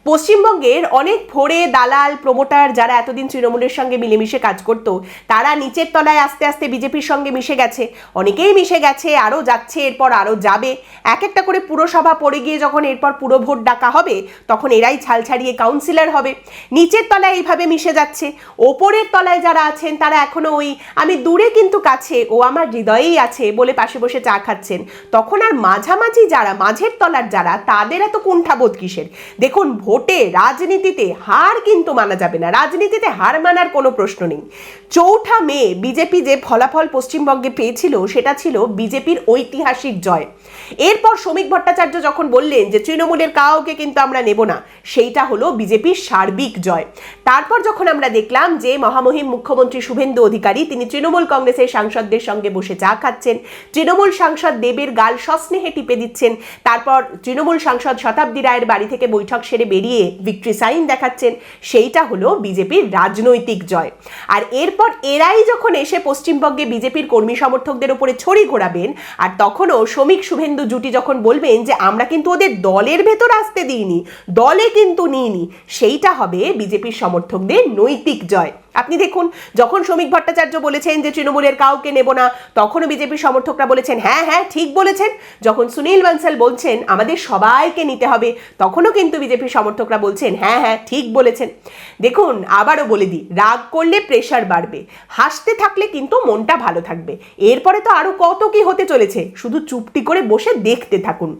পশ্চিমবঙ্গের অনেক ভোরে দালাল প্রমোটার যারা এতদিন তৃণমূলের সঙ্গে মিলেমিশে কাজ করত, তারা নিচের তলায় আস্তে আস্তে বিজেপির সঙ্গে মিশে গেছে। অনেকেই মিশে গেছে, আরও যাচ্ছে, এরপর আরও যাবে। এক একটা করে পুরসভা পড়ে গিয়ে যখন এরপর পুরো ভোট ডাকা হবে, তখন এরাই ছাল ছাড়িয়ে কাউন্সিলর হবে। নিচের তলায় এইভাবে মিশে যাচ্ছে। ওপরের তলায় যারা আছেন তারা এখনো ওই আমি দূরে কিন্তু কাছে, ও আমার হৃদয়েই আছে বলে পাশে বসে চা খাচ্ছেন। তখন আর মাঝামাঝি যারা, মাঝের তলার যারা, তাদের এত কুণ্ঠাবোধ কিসের? দেখুন, ভোটে রাজনীতিতে হার কিন্তু মানা যাবে না। রাজনীতিতে হার মানার কোনো প্রশ্ন নেই। 4 মে বিজেপি যে ফলাফল পশ্চিমবঙ্গে পেয়েছিল, সেটা ছিল বিজেপির ঐতিহাসিক জয়। এরপর শ্রমিক ভট্টাচার্য যখন বললেন যে তৃণমূলের কাউকে কিন্তু আমরা নেব না, সেইটা হলো বিজেপির সার্বিক জয়। তারপর যখন আমরা দেখলাম যে মহামহিম মুখ্যমন্ত্রী শুভেন্দু অধিকারী তিনি তৃণমূল কংগ্রেসের সাংসদদের সঙ্গে বসে চা খাচ্ছেন, তৃণমূল সাংসদ দেবের গাল সস্নেহে টিপে দিচ্ছেন, তারপর তৃণমূল সাংসদ শতাব্দী রায়ের বাড়ি থেকে বৈঠক সেরে বেরিয়ে ভিক্টরি সাইন দেখাচ্ছেন, সেইটা হলো বিজেপির রাজনৈতিক জয়। আর এরপর এরাই যখন এসে পশ্চিমবঙ্গে বিজেপির কর্মী সমর্থকদের উপরে ছড়ি ঘোরাবেন, আর তখনও শ্রমিক শুভেন্দু জুটি যখন বলবেন যে আমরা কিন্তু ওদের দলের ভেতর আসতে দিইনি, দলে কিন্তু নিইনি, সেইটা হবে বিজেপির সমর্থকদের নৈতিক জয়। আপনি দেখুন, যখন শ্রমিক ভট্টাচার্য বলেছেন যে তৃণমূলের কাউকে নেব না, তখনও বিজেপির সমর্থকরা বলেছেন হ্যাঁ হ্যাঁ ঠিক বলেছেন। যখন সুনীল বানসাল বলছেন আমাদের সবাইকে নিতে হবে, তখনও কিন্তু বিজেপির সমর্থকরা বলছেন হ্যাঁ হ্যাঁ ঠিক বলেছেন। দেখুন, আবারও বলে দিই, রাগ করলে প্রেশার বাড়বে, হাসতে থাকলে কিন্তু মনটা ভালো থাকবে। এরপরে তো আরো কত কি হতে চলেছে, শুধু চুপটি করে বসে দেখতে থাকুন।